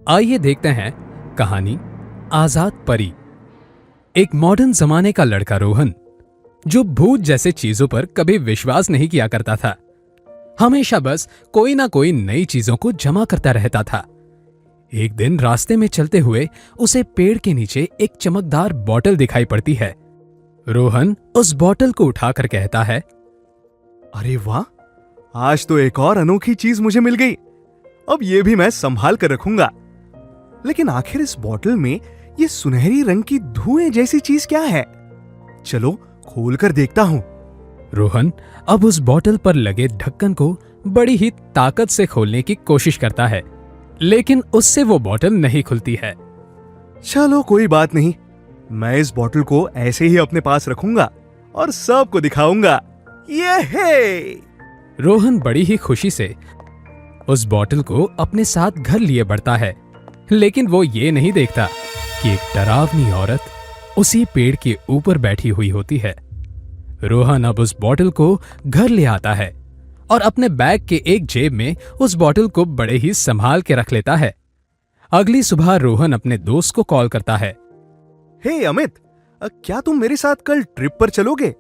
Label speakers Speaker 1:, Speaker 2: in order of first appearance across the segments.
Speaker 1: आइए देखते हैं कहानी आजाद परी। एक मॉडर्न जमाने का लड़का रोहन, जो भूत जैसे चीजों पर कभी विश्वास नहीं किया करता था, हमेशा बस कोई ना कोई नई चीजों को जमा करता रहता था। एक दिन रास्ते में चलते हुए उसे पेड़ के नीचे एक चमकदार बॉटल दिखाई पड़ती है। रोहन उस बॉटल को उठाकर कहता है,
Speaker 2: अरे वाह, आज तो एक और अनोखी चीज मुझे मिल गई। अब ये भी मैं संभाल कर रखूंगा। लेकिन आखिर इस बॉटल में ये सुनहरी रंग की धुएं जैसी चीज क्या है? चलो खोल कर देखता हूं।
Speaker 1: रोहन अब उस बॉटल पर लगे ढक्कन को बड़ी ही ताकत से खोलने की कोशिश करता है, लेकिन उससे वो बॉटल नहीं खुलती है।
Speaker 2: चलो कोई बात नहीं, मैं इस बॉटल को ऐसे ही अपने पास रखूंगा और सबको दिखाऊंगा। ये है।
Speaker 1: रोहन बड़ी ही खुशी से उस बॉटल को अपने साथ घर लिए बढ़ता है, लेकिन वो ये नहीं देखता कि एक डरावनी औरत उसी पेड़ के ऊपर बैठी हुई होती है। रोहन अब उस बॉटल को घर ले आता है और अपने बैग के एक जेब में उस बॉटल को बड़े ही संभाल के रख लेता है। अगली सुबह रोहन अपने दोस्त को कॉल करता है।
Speaker 2: हे अमित, क्या तुम मेरे साथ कल ट्रिप पर चलोगे?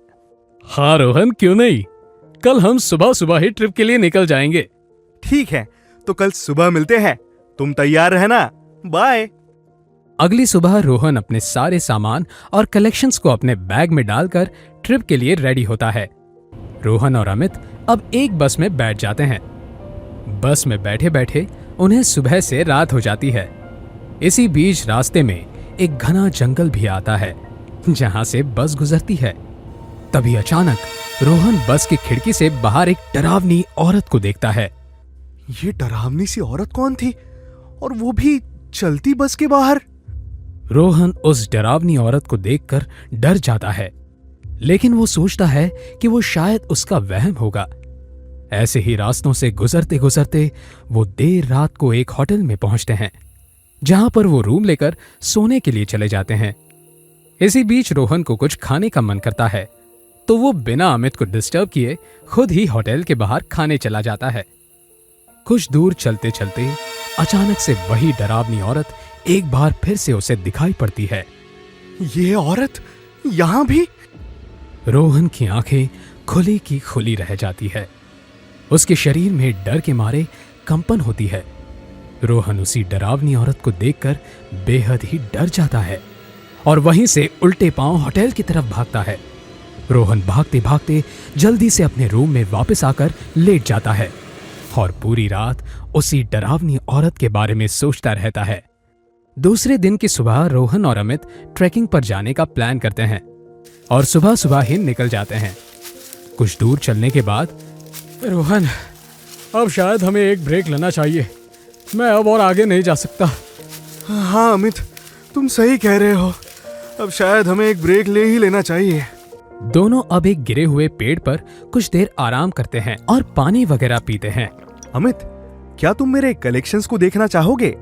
Speaker 1: हाँ रोहन, क्यों नहीं, कल हम सुबह सुबह ही ट्रिप के लिए निकल जाएंगे।
Speaker 2: ठीक है, तो कल सुबह मिलते हैं। तुम तैयार रहना। बाय।
Speaker 1: अगली सुबह रोहन अपने सारे सामान और कलेक्शंस को अपने बैग में डालकर ट्रिप के लिए रेडी होता है। रोहन और अमित अब एक बस में बैठ जाते हैं। बस में बैठे बैठे उन्हें सुबह से रात हो जाती है। इसी बीच रास्ते में एक घना जंगल भी आता है जहां से बस गुजरती है। तभी अचानक रोहन बस की खिड़की से बाहर एक डरावनी औरत को देखता है।
Speaker 2: ये डरावनी सी औरत कौन थी, और वो भी चलती बस के बाहर?
Speaker 1: रोहन उस डरावनी औरत को देखकर डर जाता है, लेकिन वो सोचता है कि वो शायद उसका वहम होगा। ऐसे ही रास्तों से गुजरते गुजरते वो देर रात को एक होटल में पहुंचते हैं, जहां पर वो रूम लेकर सोने के लिए चले जाते हैं। इसी बीच रोहन को कुछ खाने का मन करता है, तो वो बिना अमित को डिस्टर्ब किए खुद ही होटल के बाहर खाने चला जाता है। कुछ दूर चलते चलते अचानक से वही डरावनी औरत एक बार फिर से उसे दिखाई पड़ती है।
Speaker 2: ये औरत यहां भी?
Speaker 1: रोहन की आंखें खुली की खुली रह जाती है। उसके शरीर में डर के मारे कंपन होती है। रोहन उसी डरावनी औरत को देखकर बेहद ही डर जाता है और वहीं से उल्टे पांव होटल की तरफ भागता है। रोहन भागते भागते जल्दी से अपने रूम में वापस आकर लेट जाता है और पूरी रात उसी डरावनी औरत के बारे में सोचता रहता है। दूसरे दिन की सुबह रोहन और अमित ट्रैकिंग पर जाने का प्लान करते हैं और सुबह सुबह ही निकल जाते हैं। कुछ दूर चलने के बाद, रोहन, अब शायद हमें एक ब्रेक लेना चाहिए, मैं अब और आगे नहीं जा सकता।
Speaker 2: हाँ अमित, तुम सही कह रहे हो, अब शायद हमें एक ब्रेक ले ही लेना चाहिए।
Speaker 1: दोनों अब एक गिरे हुए पेड़ पर कुछ देर आराम करते हैं और पानी वगैरह पीते हैं।
Speaker 2: अमित, क्या तुम मेरे कलेक्शंस को देखना चाहोगे?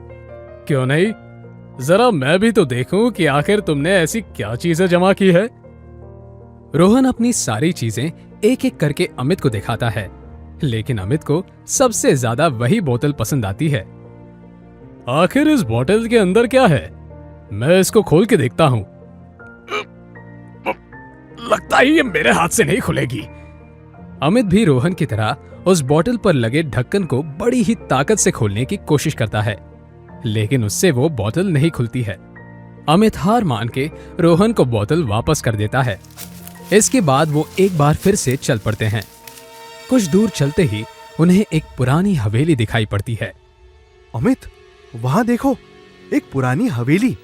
Speaker 1: क्यों नहीं, जरा मैं भी तो देखूं कि आखिर तुमने ऐसी क्या चीजें जमा की है। रोहन अपनी सारी चीजें एक एक करके अमित को दिखाता है, लेकिन अमित को सबसे ज्यादा वही बोतल पसंद आती है। आखिर इस बोतल के अंदर क्या है, मैं इसको खोल के देखता हूं। लगता है ये मेरे हाथ से नहीं खुलेगी। अमित भी रोहन की तरह उस बोतल पर लगे ढक्कन को बड़ी ही ताकत से खोलने की कोशिश करता है, लेकिन उससे वो बोतल नहीं खुलती है। अमित हार मान के रोहन को बोतल वापस कर देता है। इसके बाद वो एक बार फिर से चल पड़ते हैं। कुछ दूर चलते ही उन्हें एक पुरानी हवेली दिखाई पड़ती है।
Speaker 2: अमित, वहां देखो, एक पुरानी हवेली।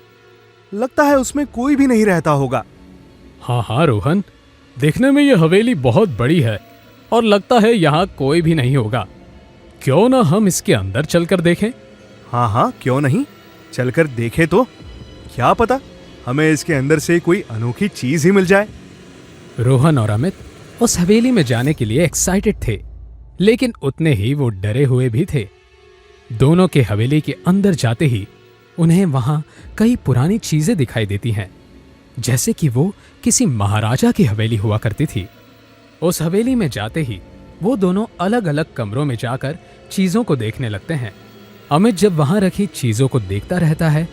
Speaker 2: लगता है उसमें कोई भी नहीं रहता होगा।
Speaker 1: हाँ हाँ रोहन, देखने में ये हवेली बहुत बड़ी है और लगता है यहाँ कोई भी नहीं होगा। क्यों ना हम इसके अंदर चलकर देखें?
Speaker 2: हाँ हाँ, क्यों नहीं, चलकर देखें तो। क्या पता हमें इसके अंदर से कोई अनोखी चीज ही मिल जाए।
Speaker 1: रोहन और अमित उस हवेली में जाने के लिए एक्साइटेड थे, लेकिन उतने ही वो डरे हुए भी थे। दोनों के हवेली के अंदर जाते ही उन्हें वहां कई पुरानी चीजें दिखाई देती हैं, जैसे कि वो किसी महाराजा की हवेली हुआ करती थी। उस हवेली में जाते ही वो दोनों अलग अलग कमरों में जाकर चीजों को देखने लगते हैं अमित जब वहां रखी चीजों को देखता रहता है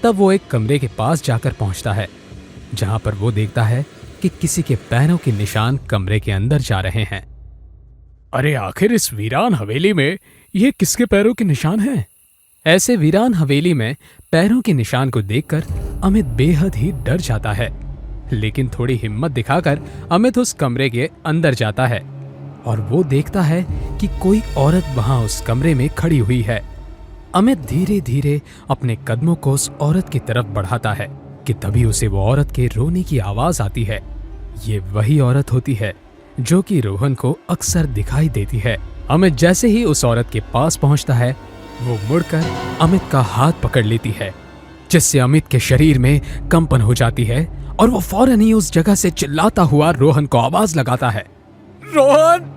Speaker 1: तब वो एक कमरे के पास जाकर पहुंचता है, जहां पर वो देखता है कि किसी के पैरों के निशान कमरे के अंदर जा रहे हैं। अरे आखिर इस वीरान हवेली में ये किसके पैरों के निशान हैं? ऐसे वीरान हवेली में पैरों के निशान को देखकर अमित बेहद ही डर जाता है, लेकिन थोड़ी हिम्मत दिखाकर अमित उस कमरे के अंदर जाता है और वो देखता है कि कोई औरत वहां उस कमरे में खड़ी हुई है। अमित धीरे धीरे अपने कदमों को उस औरत की तरफ बढ़ाता है कि तभी उसे वो औरत के रोने की आवाज आती है। ये वही औरत होती है जो कि रोहन को अक्सर दिखाई देती है। अमित जैसे ही उस औरत के पास पहुंचता है वो मुड़कर अमित का हाथ पकड़ लेती है, जिससे अमित के शरीर में कंपन हो जाती है और वो फौरन ही उस जगह से चिल्लाता हुआ रोहन को आवाज लगाता है, रोहन,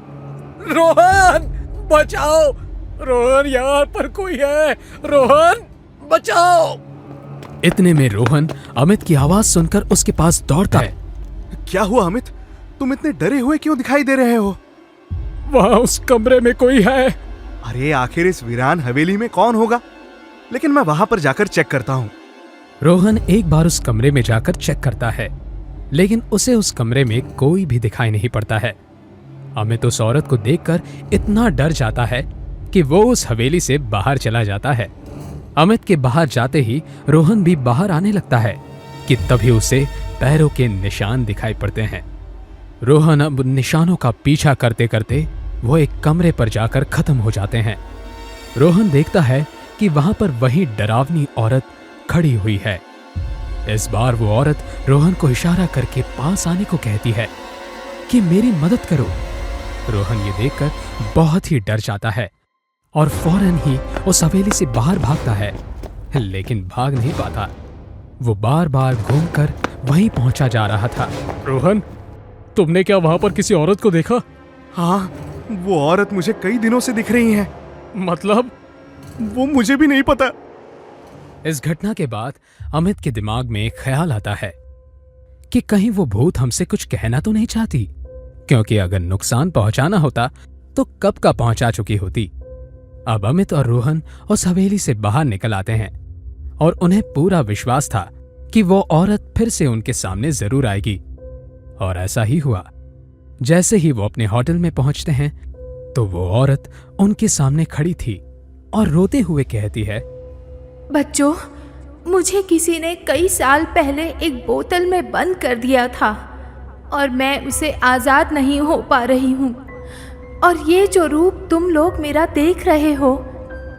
Speaker 1: रोहन, बचाओ, रोहन, यहाँ पर कोई है, रोहन, बचाओ। इतने में रोहन अमित की आवाज सुनकर उसके पास दौड़ता है।
Speaker 2: क्या हुआ अमित? तुम इतने डरे हुए क्यों दिखाई दे रहे हो?
Speaker 1: वहां उस कमरे में कोई है।
Speaker 2: अरे आखिर इस वीरान हवेली में कौन होगा? लेकिन मैं वहां पर जाकर चेक करता हूँ।
Speaker 1: रोहन एक बार उस कमरे में जाकर चेक करता है, लेकिन उसे उस कमरे में कोई भी दिखाई नहीं पड़ता है। अमित उस औरत को देखकर इतना डर जाता है कि वो उस हवेली से बाहर चला जाता है। अमित के बाहर जाते ही रोहन भी बाहर आने लगता है कि तभी उसे पैरों के निशान दिखाई पड़ते हैं। रोहन अब उन निशानों का पीछा करते करते वो एक कमरे पर जाकर खत्म हो जाते हैं। रोहन देखता है कि वहां पर वही डरावनी औरत खड़ी हुई है। इस बार वो औरत रोहन को इशारा करके पास आने को कहती है कि मेरी मदद करो। रोहन ये देखकर बहुत ही डर जाता है और फौरन ही उस हवेली से बाहर भागता है, लेकिन भाग नहीं पाता। वो बार बार घूमकर वहीं पहुंचा जा रहा था। रोहन, तुमने क्या वहां पर किसी औरत को देखा?
Speaker 2: हाँ, वो औरत मुझे कई दिनों से दिख रही है।
Speaker 1: मतलब?
Speaker 2: वो मुझे भी नहीं पता।
Speaker 1: इस घटना के बाद अमित के दिमाग में एक ख्याल आता है कि कहीं वो भूत हमसे कुछ कहना तो नहीं चाहती, क्योंकि अगर नुकसान पहुंचाना होता तो कब का पहुंचा चुकी होती। अब अमित और रोहन उस हवेली से बाहर निकल आते हैं और उन्हें पूरा विश्वास था कि वो औरत फिर से उनके सामने जरूर आएगी। और ऐसा ही हुआ। जैसे ही वो अपने होटल में पहुंचते हैं तो वो औरत उनके सामने खड़ी थी और रोते हुए कहती है,
Speaker 3: बच्चों, मुझे किसी ने कई साल पहले एक बोतल में बंद कर दिया था और मैं उसे आज़ाद नहीं हो पा रही हूँ। और ये जो रूप तुम लोग मेरा देख रहे हो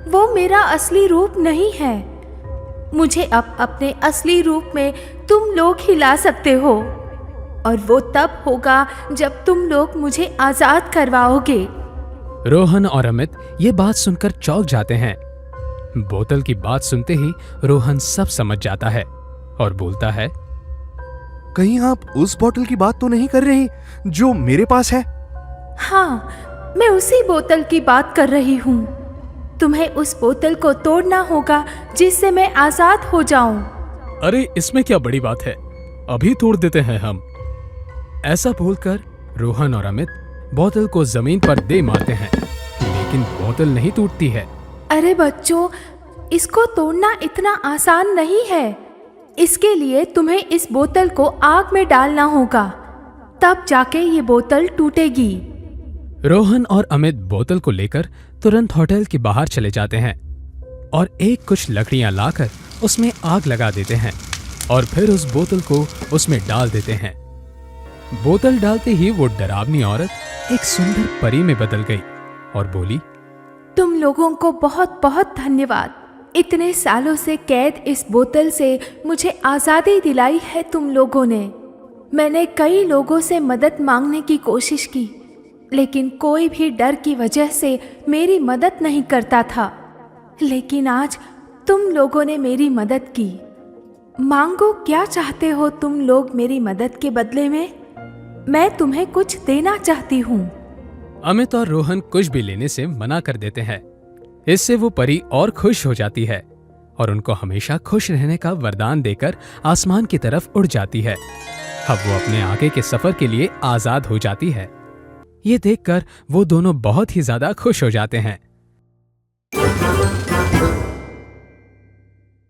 Speaker 3: वो मेरा असली रूप नहीं है। मुझे अब अपने असली रूप में तुम लोग ही ला सकते हो और वो तब होगा जब तुम लोग मुझे आज़ाद करवाओगे।
Speaker 1: रोहन और अमित ये बात सुनकर चौंक जाते हैं। बोतल की बात सुनते ही रोहन सब समझ जाता है और बोलता है,
Speaker 2: कहीं आप उस बोतल की बात तो नहीं कर रही जो मेरे पास है?
Speaker 3: हाँ, मैं उसी बोतल की बात कर रही हूँ। तुम्हें उस बोतल को तोड़ना होगा जिससे मैं आजाद हो जाऊं।
Speaker 1: अरे इसमें क्या बड़ी बात है, अभी तोड़ देते हैं हम। ऐसा बोलकर रोहन और अमित बोतल को जमीन पर दे मारते हैं, लेकिन बोतल नहीं टूटती है।
Speaker 3: अरे बच्चों, इसको तोड़ना इतना आसान नहीं है। इसके लिए तुम्हें इस बोतल को आग में डालना होगा, तब जाके ये बोतल टूटेगी।
Speaker 1: रोहन और अमित बोतल को लेकर तुरंत होटल के बाहर चले जाते हैं और एक कुछ लकड़ियां लाकर उसमें आग लगा देते हैं और फिर उस बोतल को उसमें डाल देते हैं। बोतल डालते ही वो डरावनी औरत एक सुंदर परी में बदल गई और बोली,
Speaker 3: तुम लोगों को बहुत बहुत धन्यवाद। इतने सालों से कैद इस बोतल से मुझे आज़ादी दिलाई है तुम लोगों ने। मैंने कई लोगों से मदद मांगने की कोशिश की, लेकिन कोई भी डर की वजह से मेरी मदद नहीं करता था। लेकिन आज तुम लोगों ने मेरी मदद की। मांगो, क्या चाहते हो तुम लोग मेरी मदद के बदले में? मैं तुम्हें कुछ देना चाहती हूँ।
Speaker 1: अमित और रोहन कुछ भी लेने से मना कर देते हैं। इससे वो परी और खुश हो जाती है और उनको हमेशा खुश रहने का वरदान देकर आसमान की तरफ उड़ जाती है। अब वो अपने आगे के सफर के लिए आजाद हो जाती है। ये देखकर वो दोनों बहुत ही ज्यादा खुश हो जाते हैं।